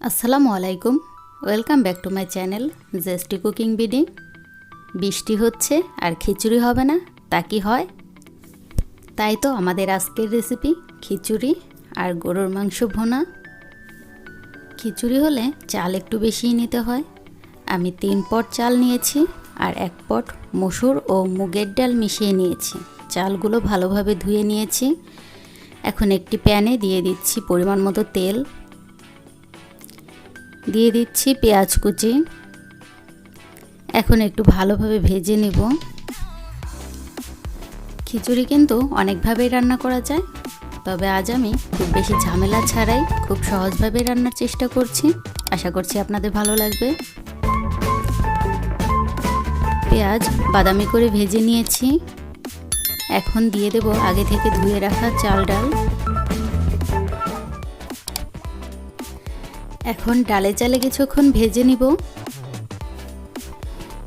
আসসালামু আলাইকুম, welcome back to my channel Zesty Cooking BD. বৃষ্টি হচ্ছে আর খিচুড়ি হবে না, তা কি হয়? তাই তো আমাদের আজকের রেসিপি খিচুড়ি আর গরুর মাংস ভুনা। খিচুড়ি হলে চাল একটু বেশিই নিতে হয়। আমি 3 পট চাল নিয়েছি আর 1 পট মসুর ও মুগের ডাল মিশিয়ে নিয়েছি। চালগুলো ভালোভাবে ধুয়ে নিয়েছি। এখন একটি প্যানে দিয়ে দিচ্ছি পরিমাণ মতো তেল, দিয়ে দিচ্ছি পেঁয়াজ কুচি। এখন একটু ভালোভাবে ভেজে নেব। খিচুড়ি কিন্তু অনেকভাবেই রান্না করা যায়, তবে আজ আমি খুব বেশি ঝামেলা ছাড়াই খুব সহজভাবে রান্নার চেষ্টা করছি। আশা করছি আপনাদের ভালো লাগবে। পেঁয়াজ বাদামি করে ভেজে নিয়েছি। এখন দিয়ে দেব আগে থেকে ধুয়ে রাখা চাল ডাল। এখন ডালে চালে কিছুক্ষণ ভেজে নিব।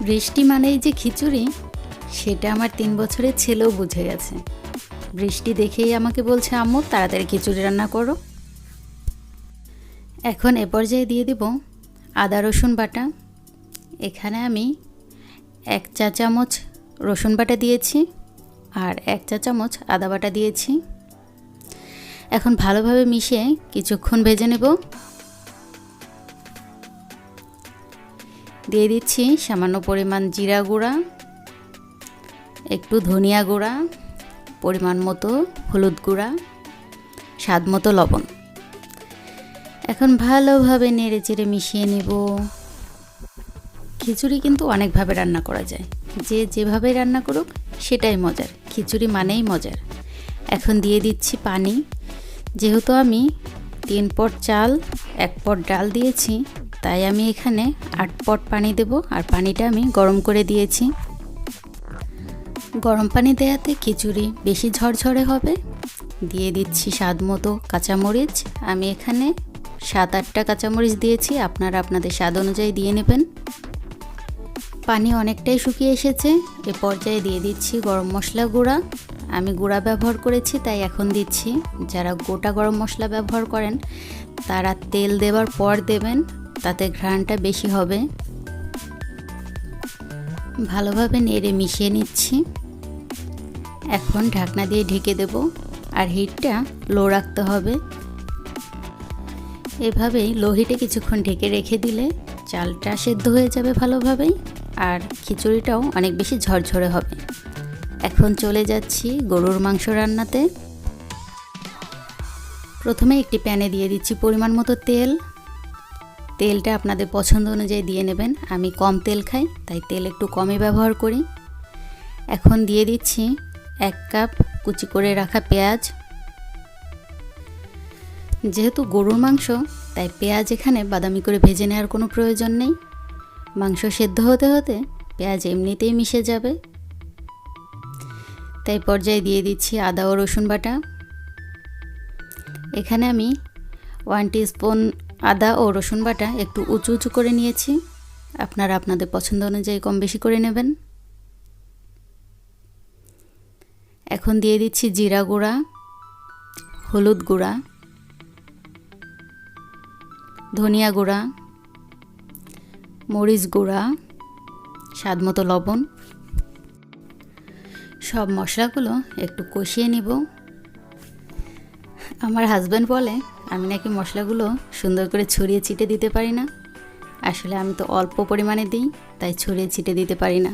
বৃষ্টি মানেই যে খিচুড়ি, সেটা আমার 3 বছরের ছেলেও বুঝে গেছে। বৃষ্টি দেখেই আমাকে বলছে, আম্মু তাড়াতাড়ি খিচুড়ি রান্না করো। এখন এ পর্যায়ে দিয়ে দিব আদা রসুন বাটা। এখানে আমি 1 চা চামচ রসুন বাটা দিয়েছি আর 1 চা চামচ আদা বাটা দিয়েছি। এখন ভালোভাবে মিশিয়ে কিছুক্ষণ ভেজে নেব। দিয়ে দিচ্ছি সামান্য পরিমাণ জিরা গুঁড়া, একটু ধনিয়া গুঁড়া, পরিমাণ মতো হলুদ গুঁড়া, স্বাদ মতো লবণ। এখন ভালোভাবে নেড়ে চেড়ে মিশিয়ে নেব। খিচুড়ি কিন্তু অনেকভাবে রান্না করা যায়, যে যেভাবে রান্না করুক সেটাই মজার। খিচুড়ি মানেই মজার। এখন দিয়ে দিচ্ছি পানি। যেহেতু আমি 3 পট চাল 1 পট ডাল দিয়েছি, তাই আমি এখানে 8 পট পানি দেব। আর পানিটা আমি গরম করে দিয়েছি। গরম পানি দেওয়াতে খিচুড়ি বেশি ঝরঝরে হবে। দিয়ে দিচ্ছি স্বাদ মতো কাঁচামরিচ। আমি এখানে 7-8টা কাঁচামরিচ দিয়েছি, আপনারা আপনাদের স্বাদ অনুযায়ী দিয়ে নেবেন। পানি অনেকটাই শুকিয়ে এসেছে। এ পর্যায়ে দিয়ে দিচ্ছি গরম মশলা গুঁড়া। আমি গুঁড়া ব্যবহার করেছি, তাই এখন দিচ্ছি। যারা গোটা গরম মশলা ব্যবহার করেন তারা তেল দেওয়ার পর দেবেন, তাতে ঘ্রাণটা বেশি হবে। ভালোভাবে নেড়ে মিশিয়ে নিচ্ছি। এখন ঢাকনা দিয়ে ঢেকে দেব আর হিটটা লো রাখতে হবে। এভাবেই লো হিটে কিছুক্ষণ ঢেকে রেখে দিলে চালটা সেদ্ধ হয়ে যাবে ভালোভাবেই, আর খিচুড়িটাও অনেক বেশি ঝরঝরে হবে। এখন চলে যাচ্ছি গরুর মাংস রান্নাতে। প্রথমে একটি প্যানে দিয়ে দিচ্ছি পরিমাণ মতো তেল। তেলটা আপনাদের পছন্দ অনুযায়ী দিয়ে নেবেন। আমি কম তেল খাই, তাই তেল একটু কমই ব্যবহার করি। এখন দিয়ে দিচ্ছি 1 কাপ কুচি করে রাখা পেঁয়াজ। যেহেতু গরুর মাংস, তাই পেঁয়াজ এখানে বাদামি করে ভেজে নেওয়ার কোনো প্রয়োজন নেই। মাংস সেদ্ধ হতে হতে পেঁয়াজ এমনিতেই মিশে যাবে। তাই পর্যায়ে দিয়ে দিচ্ছি আদা ও রসুন বাটা। এখানে আমি 1 টিস্পুন আদা ও রসুন বাটা একটু উঁচু উঁচু করে নিয়েছি। আপনারা আপনাদের পছন্দ অনুযায়ী কম বেশি করে নেবেন। এখন দিয়ে দিচ্ছি জিরা গুঁড়া, হলুদ গুঁড়া, ধনিয়া গুঁড়া, মরিচ গুঁড়া, স্বাদ মতো লবণ। সব মশলাগুলো একটু কষিয়ে নিব। আমার হাজব্যান্ড বলে আমি নাকি মশলাগুলো সুন্দর করে ছড়িয়ে ছিটে দিতে পারি না। আসলে আমি তো অল্প পরিমাণে দিই, তাই ছড়িয়ে ছিটে দিতে পারি না।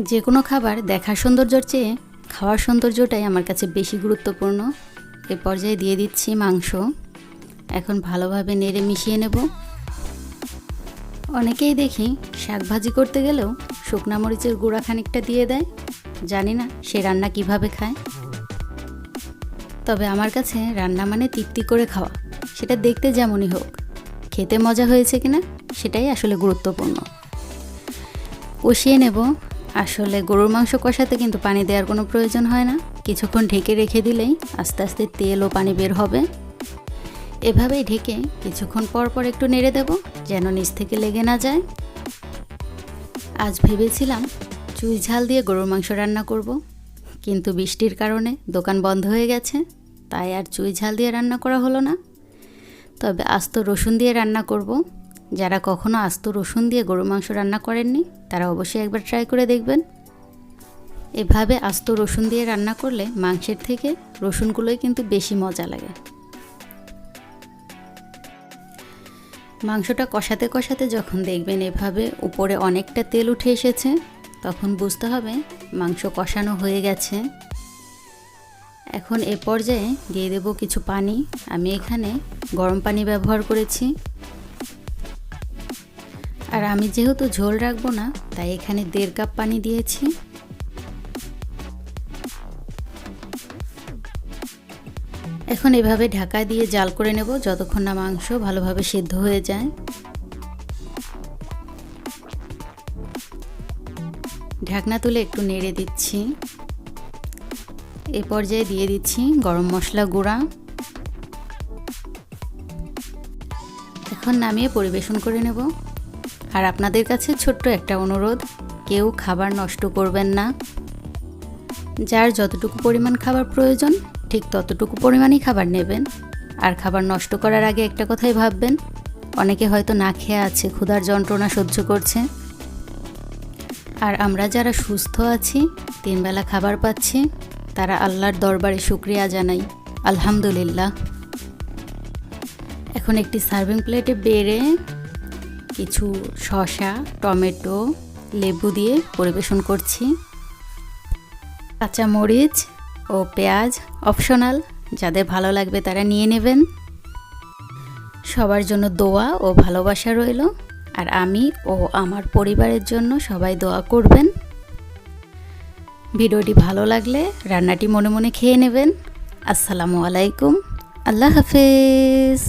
যে কোনো খাবার দেখার সৌন্দর্যের চেয়ে খাওয়ার সৌন্দর্যটাই আমার কাছে বেশি গুরুত্বপূর্ণ। এ পর্যায়ে দিয়ে দিচ্ছি মাংস। এখন ভালোভাবে নেড়ে মিশিয়ে নেব। অনেকেই দেখি শাক ভাজি করতে গেলেও শুকনা মরিচের গুঁড়া খানিকটা দিয়ে দেয়। জানি না সে রান্না কিভাবে খায়, তবে আমার কাছে রান্না মানে তৃপ্তি করে খাওয়া। সেটা দেখতে যেমনই হোক, খেতে মজা হয়েছে কিনা সেটাই আসলে গুরুত্বপূর্ণ। কষিয়ে নেব। আসলে গরুর মাংস কষাতে কিন্তু পানি দেওয়ার কোনো প্রয়োজন হয় না। কিছুক্ষণ ঢেকে রেখে দিলেই আস্তে আস্তে তেল ও পানি বের হবে। এভাবেই ঢেকে কিছুক্ষণ পর পর একটু নেড়ে দেব, যেন নিচ থেকে লেগে না যায়। আজ ভেবেছিলাম চুই ঝাল দিয়ে গরুর মাংস রান্না করব, কিন্তু বৃষ্টির কারণে দোকান বন্ধ হয়ে গেছে, তাই আর চুই ঝাল দিয়ে রান্না করা হলো না। তবে আস্ত রসুন দিয়ে রান্না করব। যারা কখনো আস্ত রসুন দিয়ে গরুর মাংস রান্না করেননি তারা অবশ্যই একবার ট্রাই করে দেখবেন। এভাবে আস্ত রসুন দিয়ে রান্না করলে মাংসের থেকে রসুনগুলোই কিন্তু বেশি মজা লাগে। মাংসটা কষাতে কষাতে যখন দেখবেন এভাবে উপরে অনেকটা তেল উঠে এসেছে, তখন বুঝতে হবে মাংস কষানো হয়ে গেছে। এখন এ পর্যায়ে দিয়ে দেব কিছু পানি। আমি এখানে গরম পানি ব্যবহার করেছি। আর আমি যেহেতু ঝোল রাখবো না, তাই এখানে 1.5 কাপ পানি দিয়েছি। এখন এভাবে ঢাকা দিয়ে জাল করে নেব যতক্ষণ না মাংস ভালোভাবে সিদ্ধ হয়ে যায়। ঢাকনা তুলে একটু নেড়ে দিচ্ছি। এ পর্যায়ে দিয়ে দিচ্ছি গরম মশলা গুঁড়া। এখন নামিয়ে পরিবেশন করে নেব। আর আপনাদের কাছে ছোট্ট একটা অনুরোধ, কেউ খাবার নষ্ট করবেন না। যার যতটুকু পরিমাণ খাবার প্রয়োজন ঠিক ততটুকু পরিমাণই খাবার নেবেন। আর খাবার নষ্ট করার আগে একটা কথাই ভাববেন, অনেকে হয়তো না খেয়ে আছে, ক্ষুধার যন্ত্রণা সহ্য করছে। আর আমরা যারা সুস্থ আছি, 3 বেলা খাবার পাচ্ছি, তারা আল্লাহর দরবারে শুকরিয়া জানাই, আলহামদুলিল্লাহ। এখন একটি সার্ভিং প্লেটে বেড়ে কিছু শসা, টমেটো, লেবু দিয়ে পরিবেশন করছি। কাঁচা মরিচ ও পেঁয়াজ অপশনাল, যাদের ভালো লাগবে তারা নিয়ে নেবেন। সবার জন্য দোয়া ও ভালোবাসা রইল। আর আমি ও আমার পরিবারের জন্য সবাই দোয়া করবেন। ভিডিওটি ভালো লাগলে রান্নাটি মনে মনে খেয়ে নেবেন। আসসালামু আলাইকুম, আল্লাহ হাফেজ।